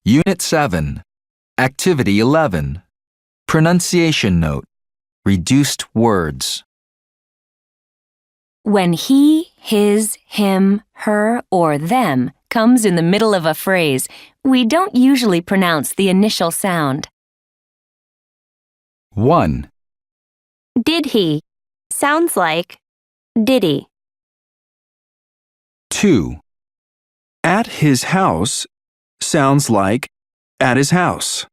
Unit 7, Activity 11, Pronunciation Note, Reduced Words. When he, his, him, her, or them comes in the middle of a phrase, we don't usually pronounce the initial sound. 1, Did he? Sounds like did he. 2, At his house sounds like at his house.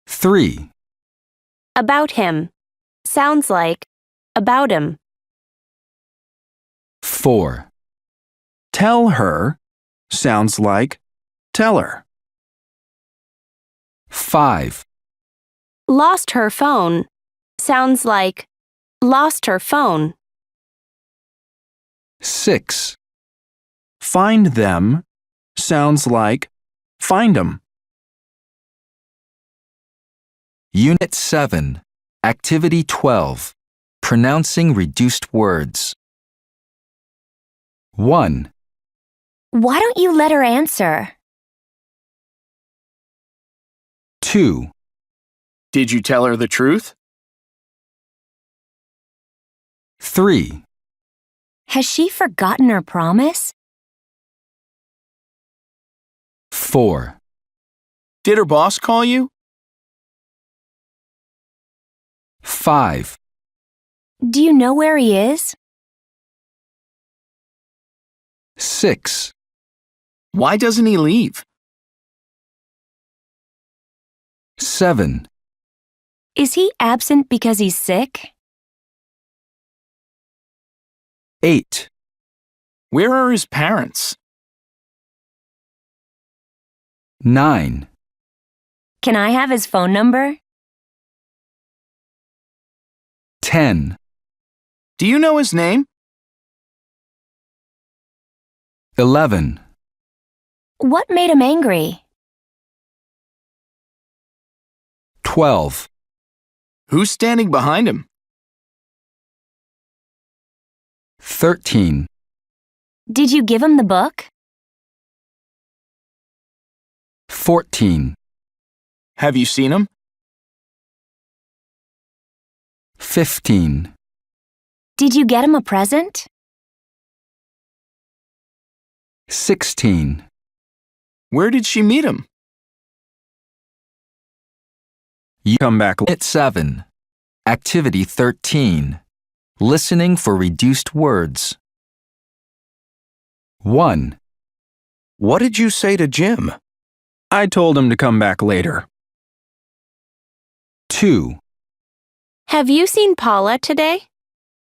3, About him. Sounds like about him. 4, Tell her sounds like tell her. 5, Lost her phone. Sounds like lost her phone. 6, Find them sounds like find 'em. Unit 7, Activity 12, Pronouncing Reduced Words. 1, Why don't you let her answer? 2, Did you tell her the truth? 3, Has she forgotten her promise? 4, Did her boss call you? 5, Do you know where he is? 6, Why doesn't he leave? 7, Is he absent because he's sick? 8, Where are his parents? 9, Can I have his phone number? 10, Do you know his name? 11, What made him angry? 12, Who's standing behind him? 13, Did you give him the book? 14, Have you seen him? 15, Did you get him a present? 16, Where did she meet him? Come back. Unit 7, Activity 13, Listening for Reduced Words. 1, What did you say to Jim? I told him to come back later. 2, Have you seen Paula today?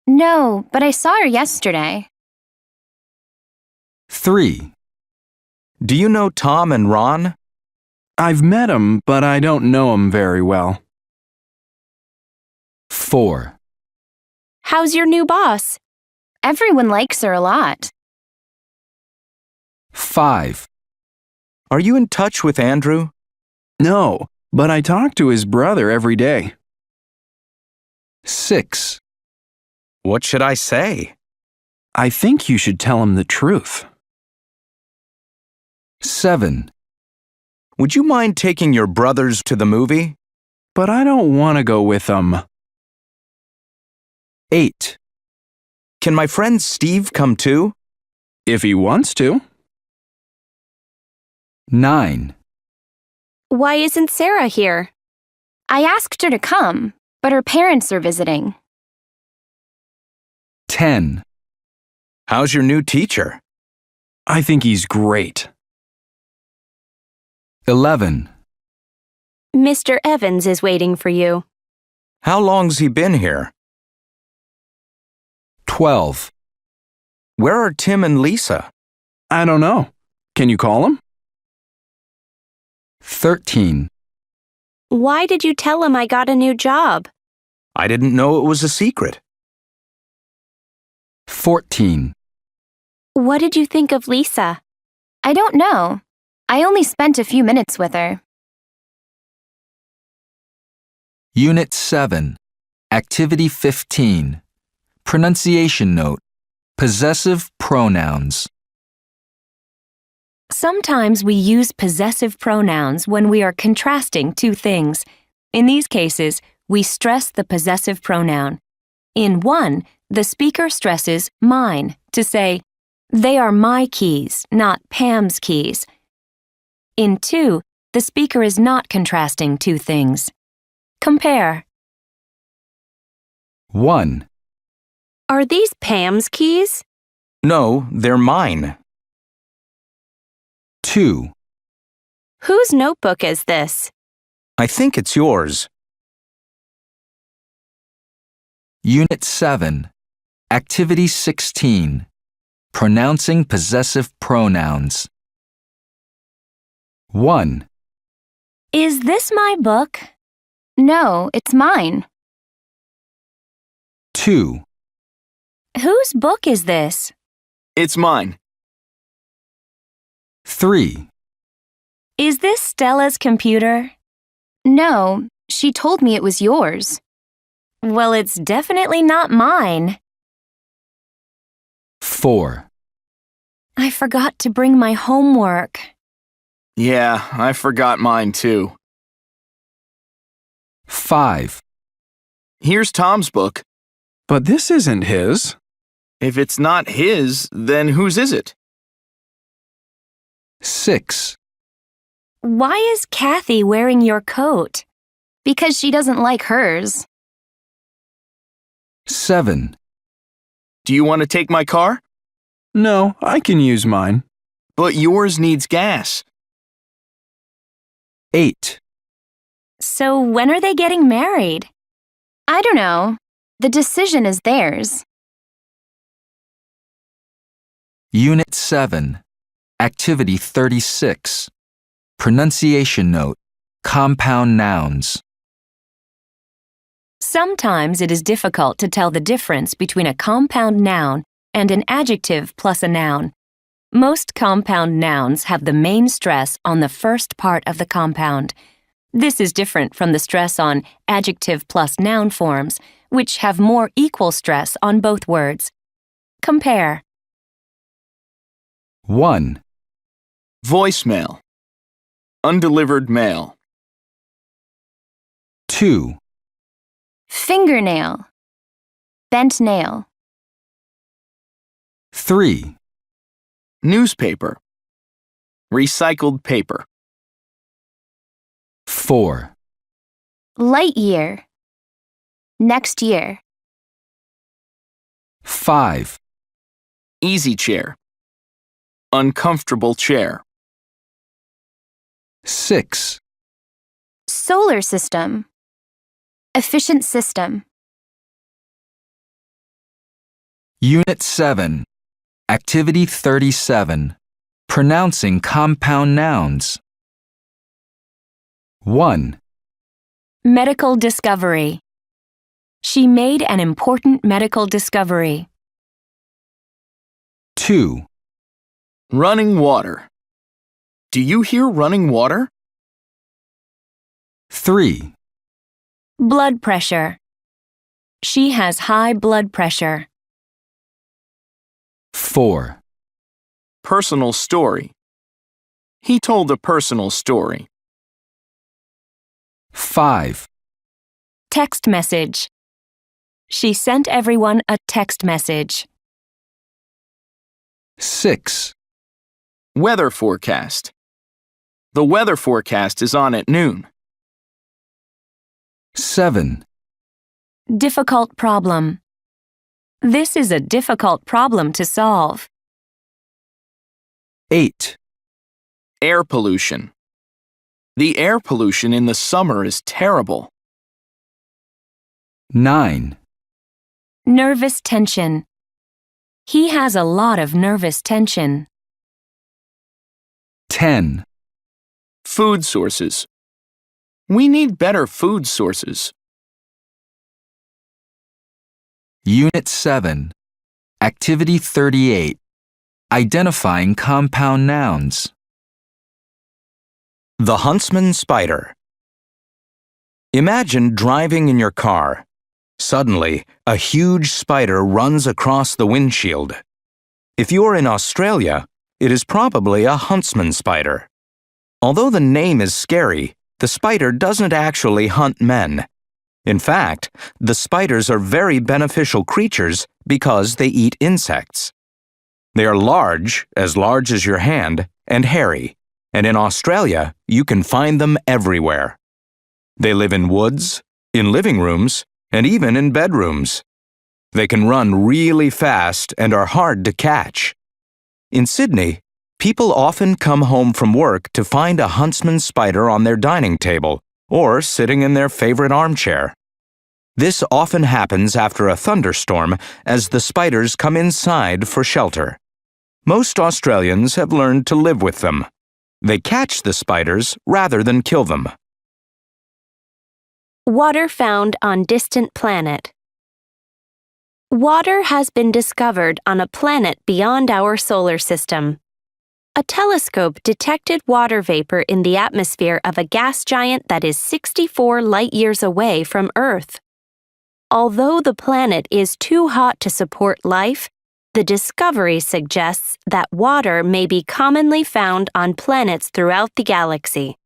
No, but I saw her yesterday. 3, Do you know Tom and Ron? I've met him, but I don't know him very well. 4, How's your new boss? Everyone likes her a lot. 5, Are you in touch with Andrew? No, but I talk to his brother every day. 6, What should I say? I think you should tell him the truth. 7, Would you mind taking your brothers to the movie? But I don't want to go with them. 8, Can my friend Steve come too? If he wants to. 9, Why isn't Sarah here? I asked her to come, but her parents are visiting. 10, How's your new teacher? I think he's great. 11, Mr. Evans is waiting for you. How long's he been here? 12, Where are Tim and Lisa? I don't know. Can you call him? 13, Why did you tell him I got a new job? I didn't know it was a secret. 14, What did you think of Lisa? I don't know. I only spent a few minutes with her. Unit 7, Activity 15, Pronunciation Note, Possessive Pronouns. Sometimes we use possessive pronouns when we are contrasting two things. In these cases, we stress the possessive pronoun. In one, the speaker stresses mine to say, "They are my keys, not Pam's keys." In two, the speaker is not contrasting two things. Compare. 1, Are these Pam's keys? No, they're mine. 2, Whose notebook is this? I think it's yours. Unit 7, Activity 16, Pronouncing Possessive Pronouns. 1, Is this my book? No, it's mine. 2, Whose book is this? It's mine. 3, Is this Stella's computer? No, she told me it was yours. Well, it's definitely not mine. 4, I forgot to bring my homework. Yeah, I forgot mine too. 5, Here's Tom's book. But this isn't his. If it's not his, then whose is it? 6, Why is Kathy wearing your coat? Because she doesn't like hers. 7, Do you want to take my car? No, I can use mine. But yours needs gas. 8, So when are they getting married? I don't know. The decision is theirs. Unit 7, Activity 36, Pronunciation Note, Compound Nouns. Sometimes it is difficult to tell the difference between a compound noun and an adjective plus a noun. Most compound nouns have the main stress on the first part of the compound. This is different from the stress on adjective plus noun forms, which have more equal stress on both words. Compare. 1, Voicemail. Undelivered mail. 2, Fingernail. Bent nail. 3, Newspaper. Recycled paper. 4, Light year. Next year. 5, Easy chair. Uncomfortable chair. 6, Solar system. Efficient system. Unit 7, Activity 37, Pronouncing Compound Nouns. 1, Medical discovery. She made an important medical discovery. 2, Running water. Do you hear running water? 3, Blood pressure. She has high blood pressure. 4, Personal story. He told a personal story. 5, Text message. She sent everyone a text message. 6, Weather forecast. The weather forecast is on at noon. 7, Difficult problem. This is a difficult problem to solve. 8, Air pollution. The air pollution in the summer is terrible. 9, Nervous tension. He has a lot of nervous tension. 10, Food sources. We need better food sources. Unit 7, Activity 38, Identifying Compound Nouns. The huntsman spider. Imagine driving in your car. Suddenly, a huge spider runs across the windshield. If you're in Australia, it is probably a huntsman spider. Although the name is scary, the spider doesn't actually hunt men. In fact, the spiders are very beneficial creatures because they eat insects. They are large as your hand, and hairy, and in Australia, you can find them everywhere. They live in woods, in living rooms, and even in bedrooms. They can run really fast and are hard to catch. In Sydney, people often come home from work to find a huntsman spider on their dining table or sitting in their favorite armchair. This often happens after a thunderstorm as the spiders come inside for shelter. Most Australians have learned to live with them. They catch the spiders rather than kill them. Water found on distant planet. Water has been discovered on a planet beyond our solar system. A telescope detected water vapor in the atmosphere of a gas giant that is 64 light-years away from Earth. Although the planet is too hot to support life, the discovery suggests that water may be commonly found on planets throughout the galaxy.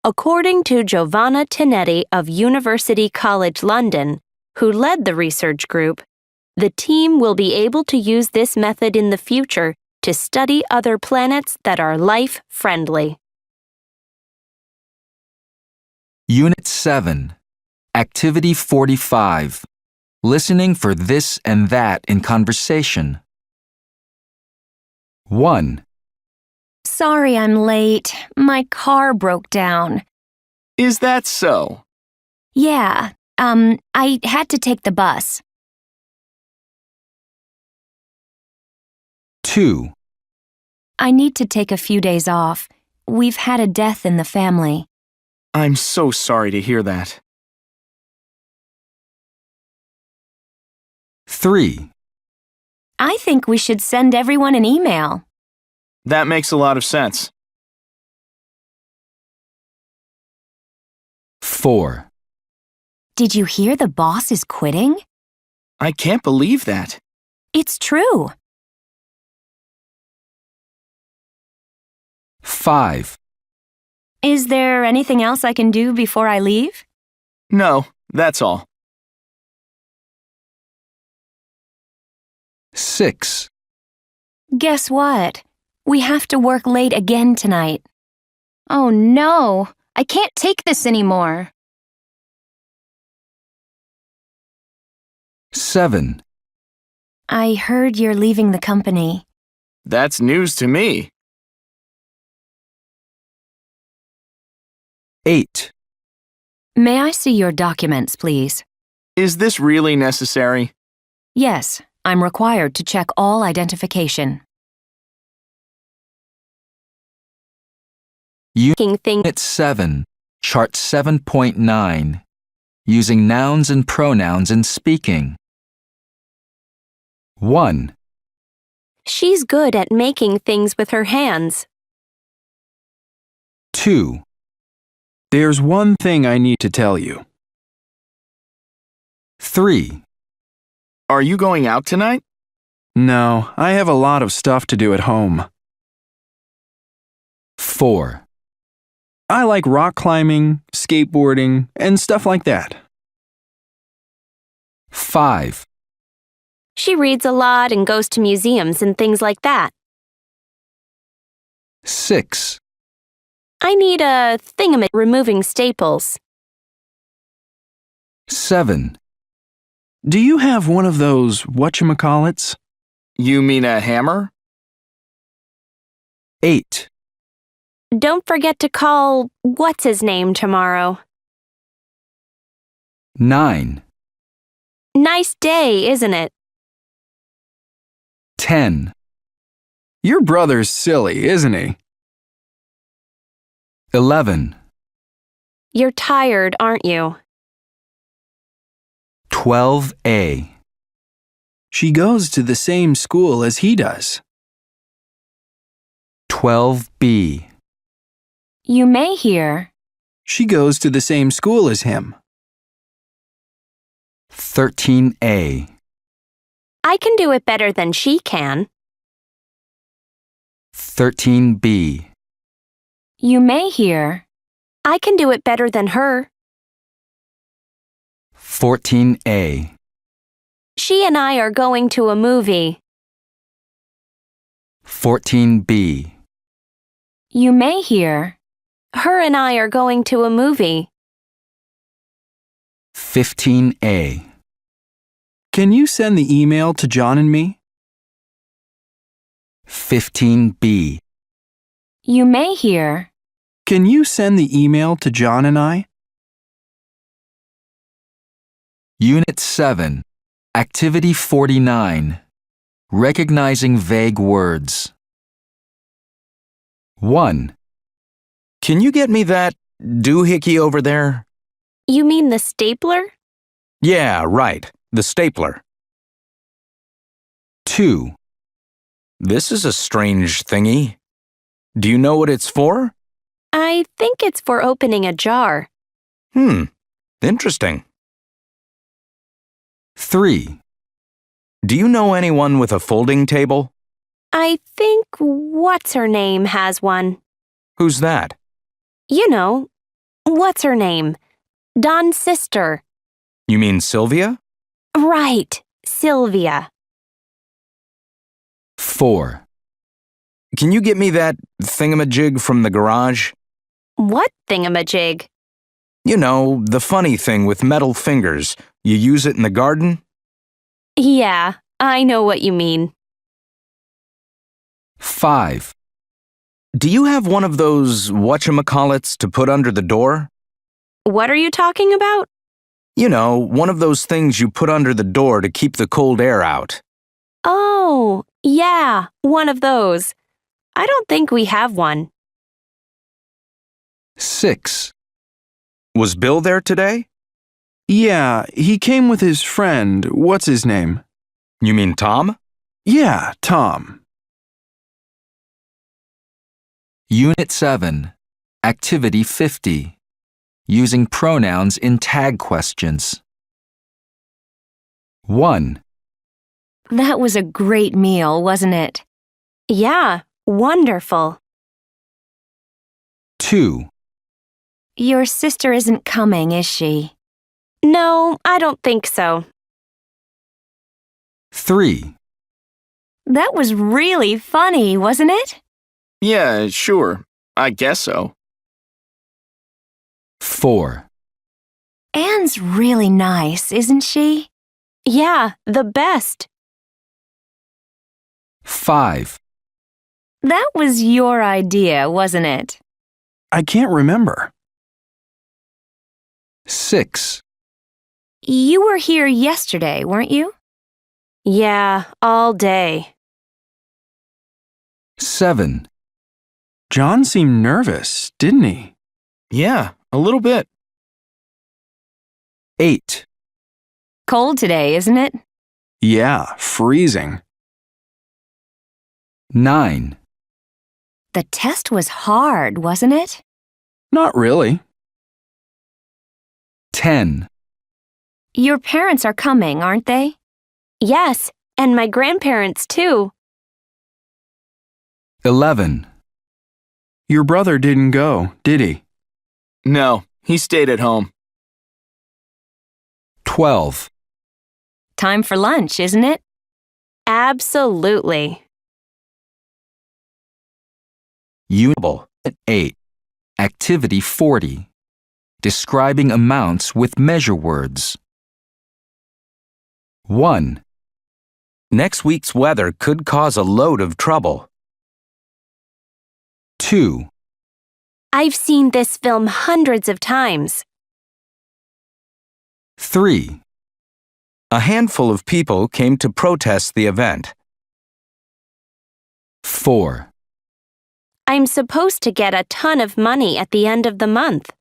According to Giovanna Tinetti of University College London, who led the research group, the team will be able to use this method in the future to study other planets that are life-friendly. Unit 7, Activity 45. Listening for this and that in conversation. 1, Sorry I'm late. My car broke down. Is that so? Yeah, I had to take the bus. 2, I need to take a few days off. We've had a death in the family. I'm so sorry to hear that. 3, I think we should send everyone an email. That makes a lot of sense. 4, Did you hear the boss is quitting? I can't believe that. It's true. 5, Is there anything else I can do before I leave? No, that's all. 6, Guess what? We have to work late again tonight. Oh no, I can't take this anymore. 7, I heard you're leaving the company. That's news to me. 8, May I see your documents, please? Is this really necessary? Yes, I'm required to check all identification. Unit 7, Chart 7.9. Using nouns and pronouns in speaking. 1, She's good at making things with her hands. 2, There's one thing I need to tell you. 3, Are you going out tonight? No, I have a lot of stuff to do at home. 4, I like rock climbing, skateboarding, and stuff like that. 5, She reads a lot and goes to museums and things like that. 6, I need a thingamit removing staples. 7, Do you have one of those whatchamacallits? You mean a hammer? 8, Don't forget to call what's-his-name tomorrow. 9, Nice day, isn't it? 10, Your brother's silly, isn't he? 11, You're tired, aren't you? 12A, She goes to the same school as he does. 12B, You may hear. She goes to the same school as him. 13A, I can do it better than she can. 13B. You may hear. I can do it better than her. 14A. She and I are going to a movie. 14B. You may hear. Her and I are going to a movie. 15A. Can you send the email to John and me? 15B. You may hear. Can you send the email to John and I? Unit 7. Activity 49. Recognizing vague words. 1. Can you get me that doohickey over there? You mean the stapler? Yeah, right. The stapler. 2. This is a strange thingy. Do you know what it's for? I think it's for opening a jar. Interesting. 3. Do you know anyone with a folding table? I think what's-her-name has one. Who's that? You know, what's her name? Don's sister. You mean Sylvia? Right, Sylvia. 4. Can you get me that thingamajig from the garage? What thingamajig? You know, the funny thing with metal fingers. You use it in the garden? Yeah, I know what you mean. 5. Do you have one of those whatchamacallits to put under the door? What are you talking about? You know, one of those things you put under the door to keep the cold air out. Oh, yeah, one of those. I don't think we have one. 6. Was Bill there today? Yeah, he came with his friend. What's his name? You mean Tom? Yeah, Tom. Unit 7. Activity 50. Using pronouns in tag questions. 1. That was a great meal, wasn't it? Yeah, wonderful. 2. Your sister isn't coming, is she? No, I don't think so. 3. That was really funny, wasn't it? Yeah, sure. I guess so. 4. Anne's really nice, isn't she? Yeah, the best. 5. That was your idea, wasn't it? I can't remember. 6. You were here yesterday, weren't you? Yeah, all day. 7. John seemed nervous, didn't he? Yeah, a little bit. 8. Cold today, isn't it? Yeah, freezing. 9. The test was hard, wasn't it? Not really. 10. Your parents are coming, aren't they? Yes, and my grandparents too. 11. Your brother didn't go, did he? No, he stayed at home. 12. Time for lunch, isn't it? Absolutely. Unit 8. Activity 40. Describing amounts with measure words. 1. Next week's weather could cause a load of trouble. 2. I've seen this film hundreds of times. 3. A handful of people came to protest the event. 4. I'm supposed to get a ton of money at the end of the month.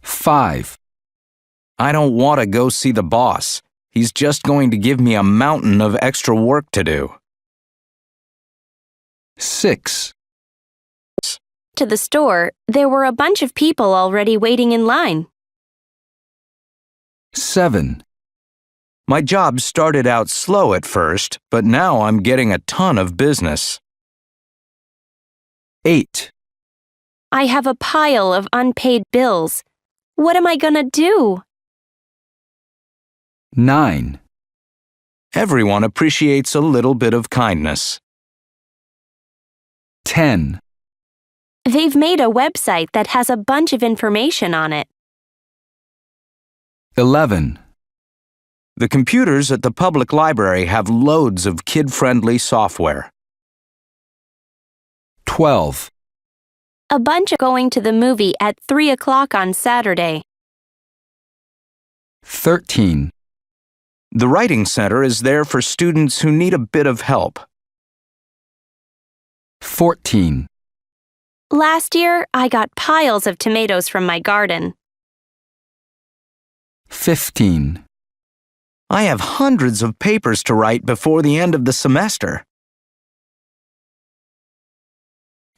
5. I don't want to go see the boss. He's just going to give me a mountain of extra work to do. 6. To the store, there were a bunch of people already waiting in line. 7. My job started out slow at first, but now I'm getting a ton of business. 8, I have a pile of unpaid bills. What am I gonna do? 9, Everyone appreciates a little bit of kindness. 10, They've made a website that has a bunch of information on it. 11, The computers at the public library have loads of kid-friendly software. 12, A bunch are going to the movie at 3 o'clock on Saturday. 13, The Writing Center is there for students who need a bit of help. 14, Last year, I got piles of tomatoes from my garden. 15, I have hundreds of papers to write before the end of the semester.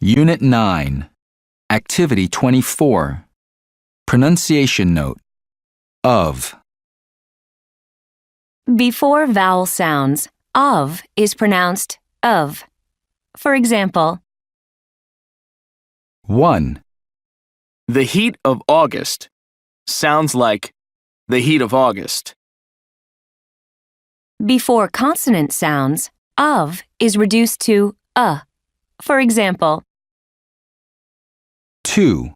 Unit 9, Activity 24. Pronunciation note. Of. Before vowel sounds, of is pronounced of. For example, 1, The heat of August sounds like the heat of August. before consonant sounds, of is reduced to a. For example, 2,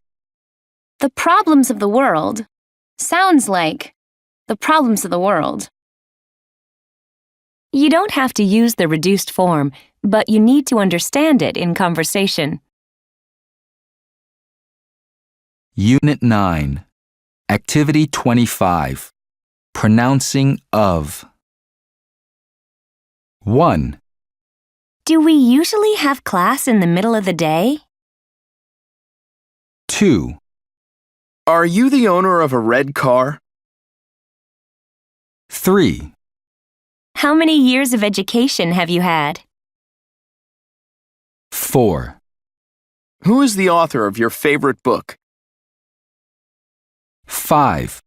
the problems of the world sounds like the problems of the world. You don't have to use the reduced form, but you need to understand it in conversation. Unit 9, Activity 25. Pronouncing of. 1, Do we usually have class in the middle of the day? 2, Are you the owner of a red car? 3, How many years of education have you had? 4, Who is the author of your favorite book? 5,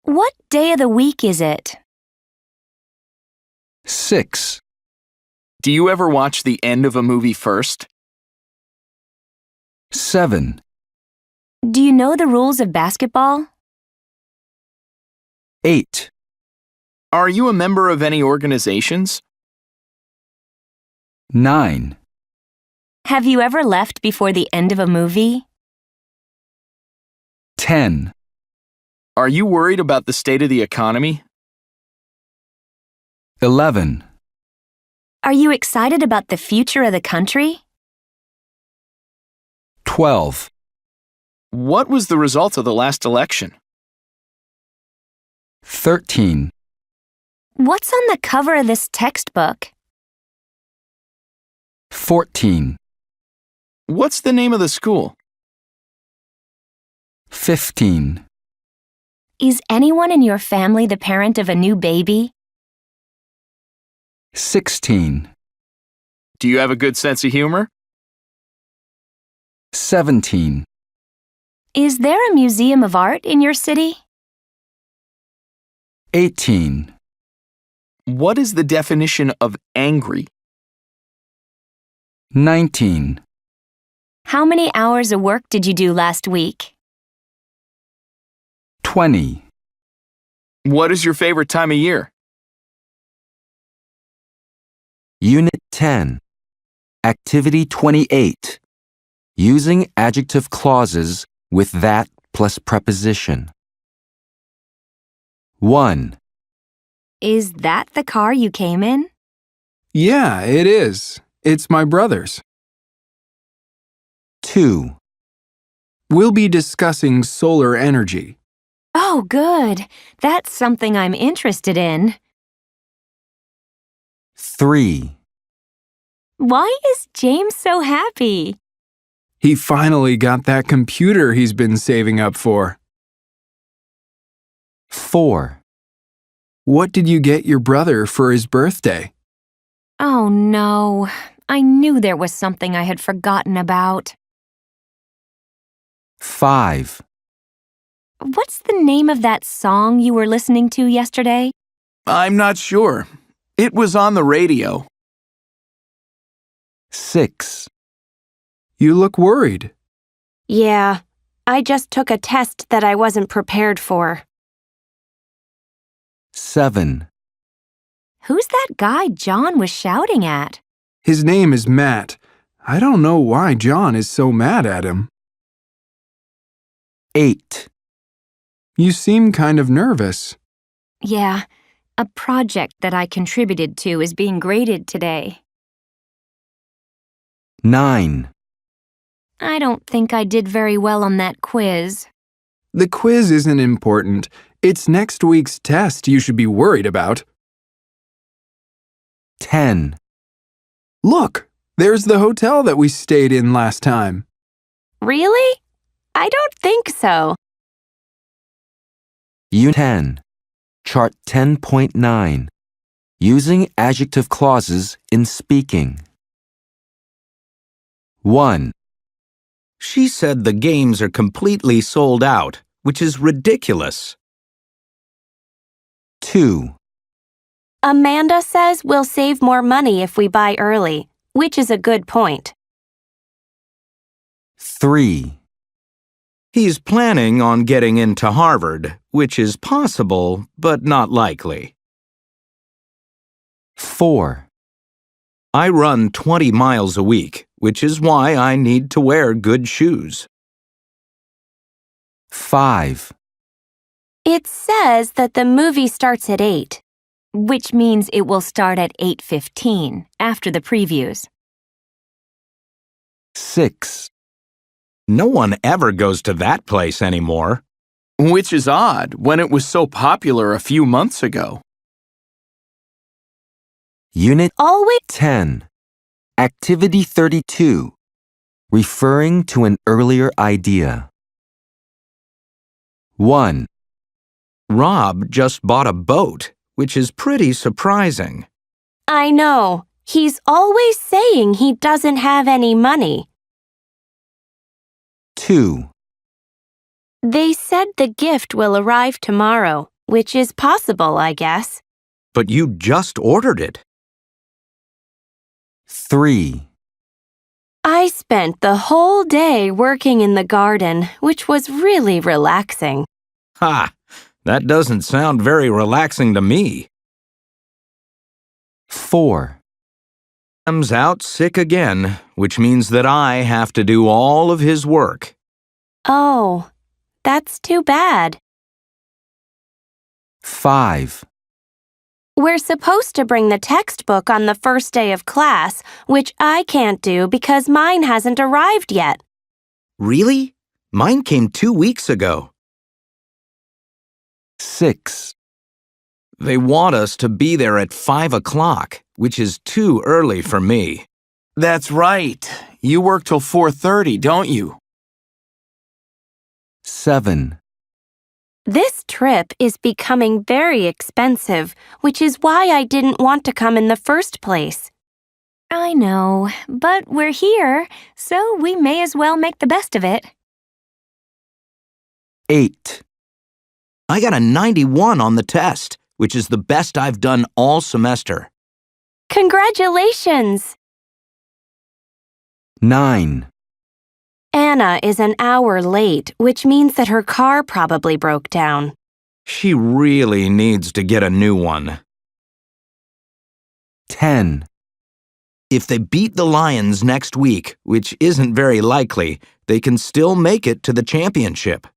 What day of the week is it? 6, Do you ever watch the end of a movie first? 7, Do you know the rules of basketball? 8, Are you a member of any organizations? 9, Have you ever left before the end of a movie? 10, Are you worried about the state of the economy? 11, Are you excited about the future of the country? 12, What was the result of the last election? 13, What's on the cover of this textbook? 14, What's the name of the school? 15, Is anyone in your family the parent of a new baby? 16, Do you have a good sense of humor? 17, Is there a museum of art in your city? 18, What is the definition of angry? 19, How many hours of work did you do last week? 20, What is your favorite time of year? Unit 10, Activity 28. Using adjective clauses with that plus preposition. 1, Is that the car you came in? Yeah, it is. It's my brother's. 2, We'll be discussing solar energy. Oh, good. That's something I'm interested in. 3, Why is James so happy? He finally got that computer he's been saving up for. 4, What did you get your brother for his birthday? Oh, no. I knew there was something I had forgotten about. 5, What's the name of that song you were listening to yesterday? I'm not sure. It was on the radio. 6, You look worried. Yeah, I just took a test that I wasn't prepared for. 7. Who's that guy John was shouting at? His name is Matt. I don't know why John is so mad at him. 8. You seem kind of nervous. Yeah, a project that I contributed to is being graded today. 9. I don't think I did very well on that quiz. The quiz isn't important. It's next week's test you should be worried about. 10. Look, there's the hotel that we stayed in last time. Really? I don't think so. Unit 10. Chart 10.9. Using adjective clauses in speaking. 1. She said the games are completely sold out, which is ridiculous. 2. Amanda says we'll save more money if we buy early, which is a good point. 3. He's planning on getting into Harvard, which is possible, but not likely. 4. I run 20 miles a week, which is why I need to wear good shoes. 5. It says that the movie starts at 8. Which means it will start at 8:15, after the previews. 6. No one ever goes to that place anymore. Which is odd when it was so popular a few months ago. Unit Always 10. Activity 32. Referring to an earlier idea. 1. Rob just bought a boat, which is pretty surprising. I know. He's always saying he doesn't have any money. 2. They said the gift will arrive tomorrow, which is possible, I guess. But you just ordered it. 3. I spent the whole day working in the garden, which was really relaxing. Ha! That doesn't sound very relaxing to me. 4. Sam's out sick again, which means that I have to do all of his work. Oh, that's too bad. 5. We're supposed to bring the textbook on the first day of class, which I can't do because mine hasn't arrived yet. Really? Mine came 2 weeks ago. 6. They want us to be there at 5 o'clock, which is too early for me. That's right. You work till 4:30, don't you? 7. This trip is becoming very expensive, which is why I didn't want to come in the first place. I know, but we're here, so we may as well make the best of it. 8. I got a 91 on the test, which is the best I've done all semester. Congratulations! 9. Anna is an hour late, which means that her car probably broke down. She really needs to get a new one. 10. If they beat the Lions next week, which isn't very likely, they can still make it to the championship.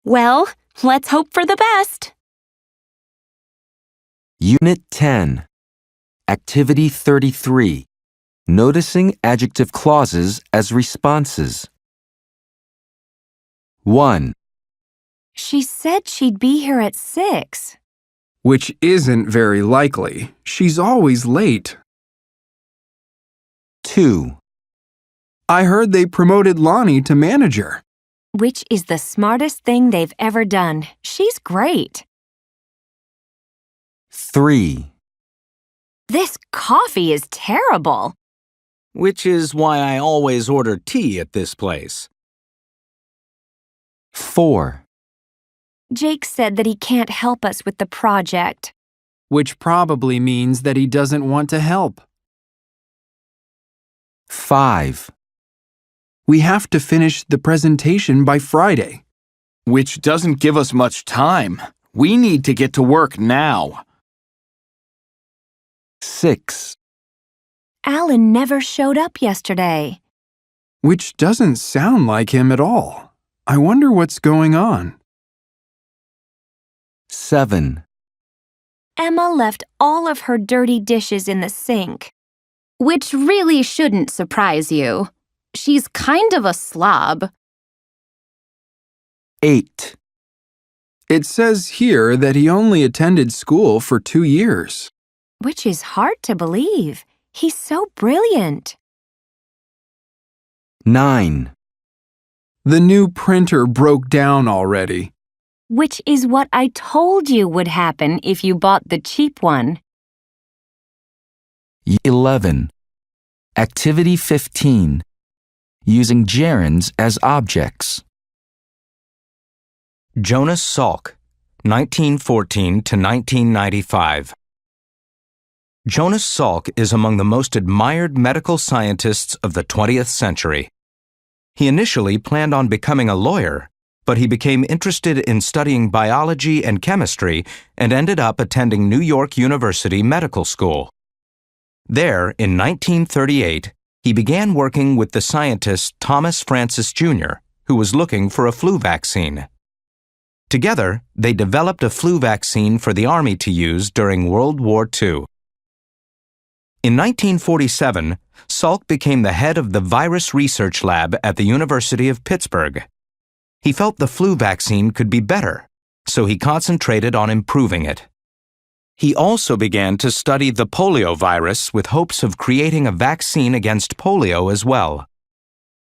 Well, let's hope for the best. Unit 10. Activity 33. Noticing adjective clauses as responses. 1. She said she'd be here at 6. Which isn't very likely. She's always late. 2. I heard they promoted Lonnie to manager. Which is the smartest thing they've ever done. She's great. 3. This coffee is terrible. Which is why I always order tea at this place. 4. Jake said that he can't help us with the project. Which probably means that he doesn't want to help. 5. We have to finish the presentation by Friday. Which doesn't give us much time. We need to get to work now. 6, Alan never showed up yesterday. Which doesn't sound like him at all. I wonder what's going on. 7, Emma left all of her dirty dishes in the sink. Which really shouldn't surprise you. She's kind of a slob. 8, It says here that he only attended school for 2 years. Which is hard to believe. He's so brilliant. 9, The new printer broke down already. Which is what I told you would happen if you bought the cheap one. 11. Activity 15. Using gerunds as objects. Jonas Salk, 1914 to 1995. Jonas Salk is among the most admired medical scientists of the 20th century. He initially planned on becoming a lawyer, but he became interested in studying biology and chemistry and ended up attending New York University Medical School. There, in 1938, he began working with the scientist Thomas Francis Jr., who was looking for a flu vaccine. Together, they developed a flu vaccine for the Army to use during World War II. In 1947, Salk became the head of the Virus Research Lab at the University of Pittsburgh. He felt the flu vaccine could be better, so he concentrated on improving it. He also began to study the polio virus with hopes of creating a vaccine against polio as well.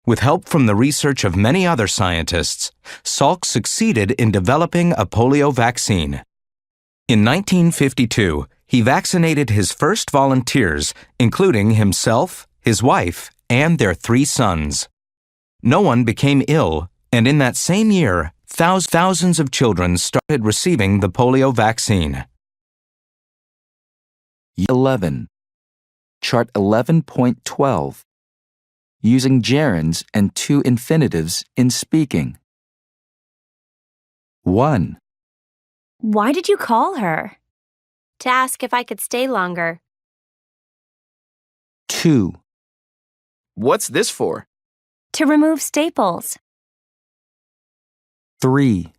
With help from the research of many other scientists, Salk succeeded in developing a polio vaccine. In 1952, he vaccinated his first volunteers, including himself, his wife, and their 3 sons. No one became ill, and in that same year, thousands of children started receiving the polio vaccine. 11. Chart 11.12. Using gerunds and 2 infinitives in speaking. 1, Why did you call her? To ask if I could stay longer. 2, What's this for? To remove staples. 3,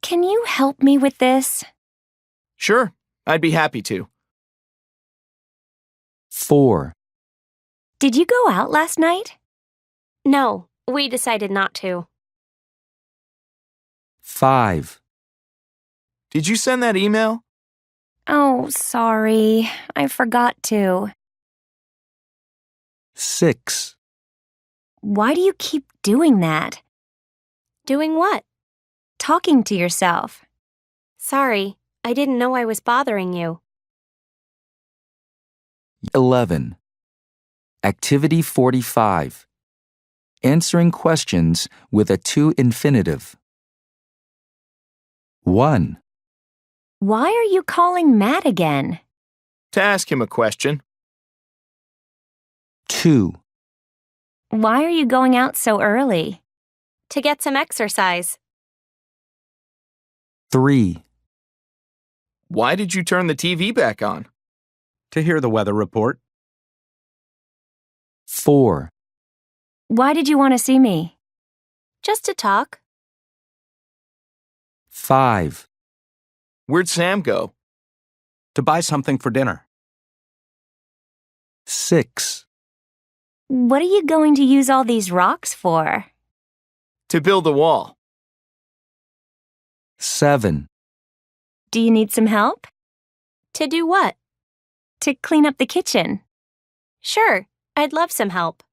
Can you help me with this? Sure, I'd be happy to. 4, Did you go out last night? No, we decided not to. 5, Did you send that email? Oh, sorry. I forgot to. 6, Why do you keep doing that? Doing what? Talking to yourself. Sorry, I didn't know I was bothering you. 11. Activity 45. Answering questions with a 2 infinitive. 1, Why are you calling Matt again? To ask him a question. 2, Why are you going out so early? To get some exercise. 3, Why did you turn the TV back on? To hear the weather report. 4, Why did you want to see me? Just to talk. 5, Where'd Sam go? To buy something for dinner. 6, What are you going to use all these rocks for? To build a wall. 7, Do you need some help? To do what? To clean up the kitchen. Sure, I'd love some help.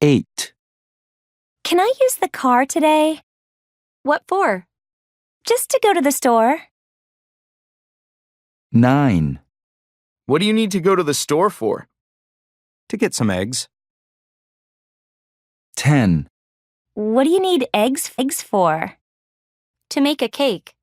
8, Can I use the car today? What for? Just to go to the store. 9, What do you need to go to the store for? To get some eggs. 10, What do you need eggs for? To make a cake.